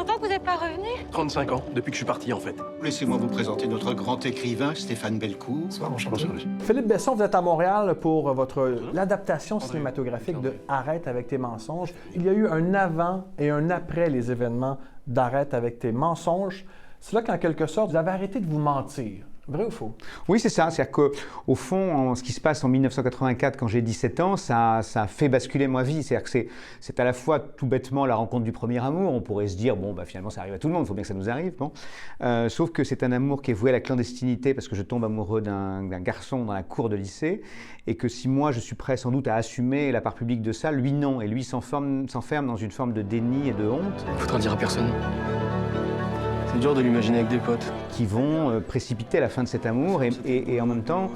longtemps que vous n'êtes pas revenu? 35 ans, depuis que je suis parti en fait. Laissez-moi vous présenter notre grand écrivain, Stéphane Bellecour. Bonsoir, enchanté. Philippe Besson, vous êtes à Montréal pour l'adaptation cinématographique de Arrête avec tes mensonges. Il y a eu un avant et un après les événements d'Arrête avec tes mensonges. C'est là qu'en quelque sorte, vous avez arrêté de vous mentir. Vrai ou faux? Oui, c'est ça. C'est-à-dire qu'au fond, ce qui se passe en 1984, quand j'ai 17 ans, ça a fait basculer ma vie. C'est-à-dire que c'est à la fois tout bêtement la rencontre du premier amour. On pourrait se dire, bon, bah, finalement, ça arrive à tout le monde, il faut bien que ça nous arrive. Bon. Sauf que c'est un amour qui est voué à la clandestinité parce que je tombe amoureux d'un garçon dans la cour de lycée et que si moi, je suis prêt sans doute à assumer la part publique de ça, lui, non. Et lui s'enferme dans une forme de déni et de honte. Faudra dire à personne. C'est dur de l'imaginer avec des potes. Qui vont précipiter la fin de cet amour et en même temps,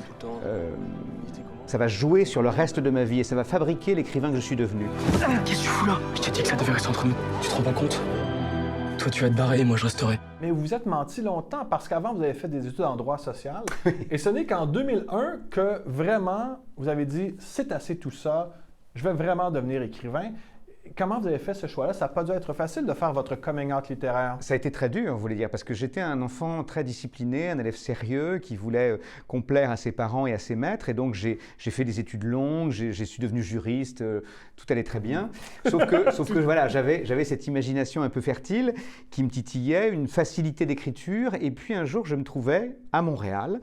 ça va jouer sur le reste de ma vie et ça va fabriquer l'écrivain que je suis devenu. Qu'est-ce que tu fous là? Je t'ai dit que ça devait rester entre nous. Tu te rends pas compte? Toi, tu vas te barrer et moi, je resterai. Mais vous vous êtes menti longtemps parce qu'avant, vous avez fait des études en droit social. Et ce n'est qu'en 2001 que vraiment, vous avez dit « c'est assez tout ça, je vais vraiment devenir écrivain ». Comment vous avez fait ce choix-là? Ça n'a pas dû être facile de faire votre coming out littéraire. Ça a été très dur, vous voulez dire, parce que j'étais un enfant très discipliné, un élève sérieux qui voulait complaire à ses parents et à ses maîtres. Et donc, j'ai fait des études longues, je suis devenu juriste, tout allait très bien. Sauf que voilà, j'avais cette imagination un peu fertile qui me titillait, une facilité d'écriture. Et puis un jour, je me trouvais à Montréal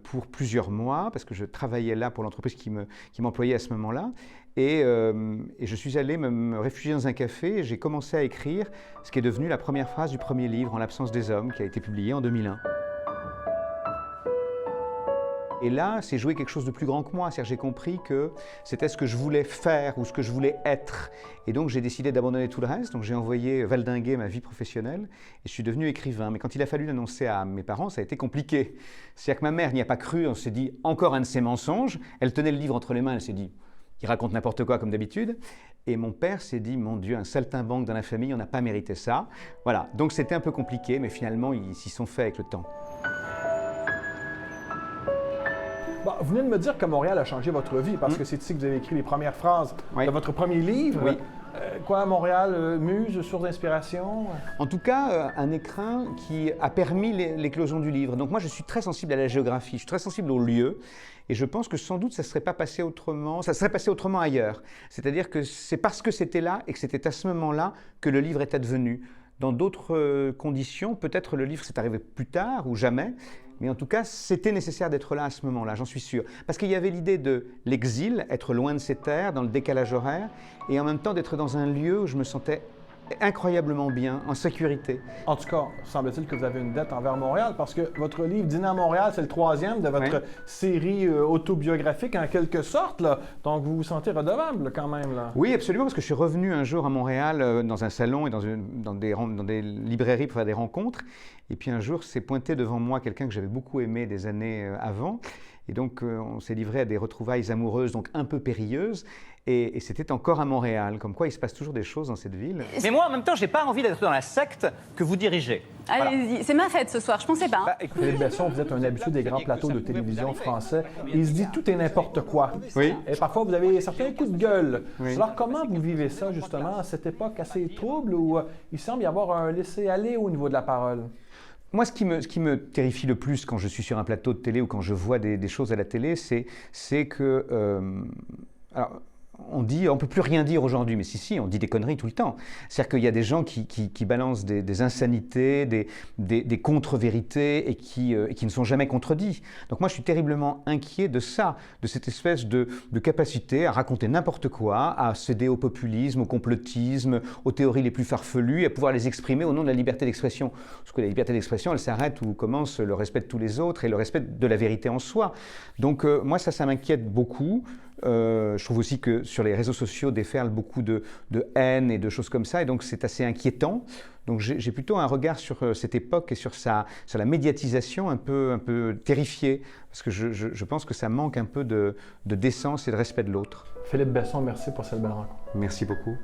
pour plusieurs mois, parce que je travaillais là pour l'entreprise qui m'employait à ce moment-là. Et je suis allé me réfugier dans un café et j'ai commencé à écrire ce qui est devenu la première phrase du premier livre, En l'absence des hommes, qui a été publié en 2001. Et là, c'est joué quelque chose de plus grand que moi. C'est-à-dire j'ai compris que c'était ce que je voulais faire ou ce que je voulais être. Et donc, j'ai décidé d'abandonner tout le reste. Donc, j'ai envoyé valdinguer ma vie professionnelle et je suis devenu écrivain. Mais quand il a fallu l'annoncer à mes parents, ça a été compliqué. C'est-à-dire que ma mère n'y a pas cru. On s'est dit, encore un de ces mensonges. Elle tenait le livre entre les mains. Elle s'est dit, il raconte n'importe quoi comme d'habitude. Et mon père s'est dit, mon Dieu, un saltimbanque dans la famille, on n'a pas mérité ça. Voilà, donc c'était un peu compliqué, mais finalement, ils s'y sont faits avec le temps. Bon, vous venez de me dire que Montréal a changé votre vie parce que c'est ici que vous avez écrit les premières phrases de votre premier livre. Oui. Quoi, Montréal, muse, source d'inspiration? En tout cas, un écrin qui a permis l'éclosion du livre. Donc moi, je suis très sensible à la géographie, je suis très sensible aux lieux. Et je pense que sans doute, ça serait passé autrement ailleurs. C'est-à-dire que c'est parce que c'était là et que c'était à ce moment-là que le livre est advenu. Dans d'autres conditions, peut-être le livre s'est arrivé plus tard ou jamais. Mais en tout cas, c'était nécessaire d'être là à ce moment-là, j'en suis sûr. Parce qu'il y avait l'idée de l'exil, être loin de ses terres, dans le décalage horaire, et en même temps d'être dans un lieu où je me sentais incroyablement bien, en sécurité. En tout cas, semble-t-il que vous avez une dette envers Montréal parce que votre livre Dîner à Montréal, c'est le 3e de votre série autobiographique en quelque sorte. Là. Donc, vous vous sentez redevable là, quand même. Là. Oui, absolument, parce que je suis revenu un jour à Montréal dans un salon et dans des librairies pour faire des rencontres. Et puis un jour, s'est pointé devant moi quelqu'un que j'avais beaucoup aimé des années avant. Et donc, on s'est livré à des retrouvailles amoureuses, donc un peu périlleuses. Et c'était encore à Montréal, comme quoi il se passe toujours des choses dans cette ville. Mais moi, en même temps, j'ai pas envie d'être dans la secte que vous dirigez. Allez-y, voilà. C'est ma fête ce soir, je pensais pas. Hein. Philippe Besson, vous êtes un habitué des grands plateaux de télévision français. Il se dit tout et n'importe quoi. Oui. Et parfois, vous avez certains coups de gueule. Oui. Alors, comment vous vivez ça, justement, à cette époque assez trouble où il semble y avoir un laisser-aller au niveau de la parole? Moi, ce qui me terrifie le plus quand je suis sur un plateau de télé ou quand je vois des choses à la télé, c'est que... alors, on dit, on ne peut plus rien dire aujourd'hui, mais si, on dit des conneries tout le temps. C'est-à-dire qu'il y a des gens qui balancent des insanités, des contre-vérités et qui ne sont jamais contredits. Donc moi, je suis terriblement inquiet de ça, de cette espèce de capacité à raconter n'importe quoi, à céder au populisme, au complotisme, aux théories les plus farfelues, et à pouvoir les exprimer au nom de la liberté d'expression. Parce que la liberté d'expression, elle s'arrête où commence le respect de tous les autres et le respect de la vérité en soi. Donc moi, ça m'inquiète beaucoup. Je trouve aussi que sur les réseaux sociaux déferlent beaucoup de haine et de choses comme ça, et donc c'est assez inquiétant. Donc j'ai plutôt un regard sur cette époque et sur la médiatisation un peu terrifié, parce que je pense que ça manque un peu de décence et de respect de l'autre. Philippe Besson, merci pour cette belle rencontre. Merci beaucoup.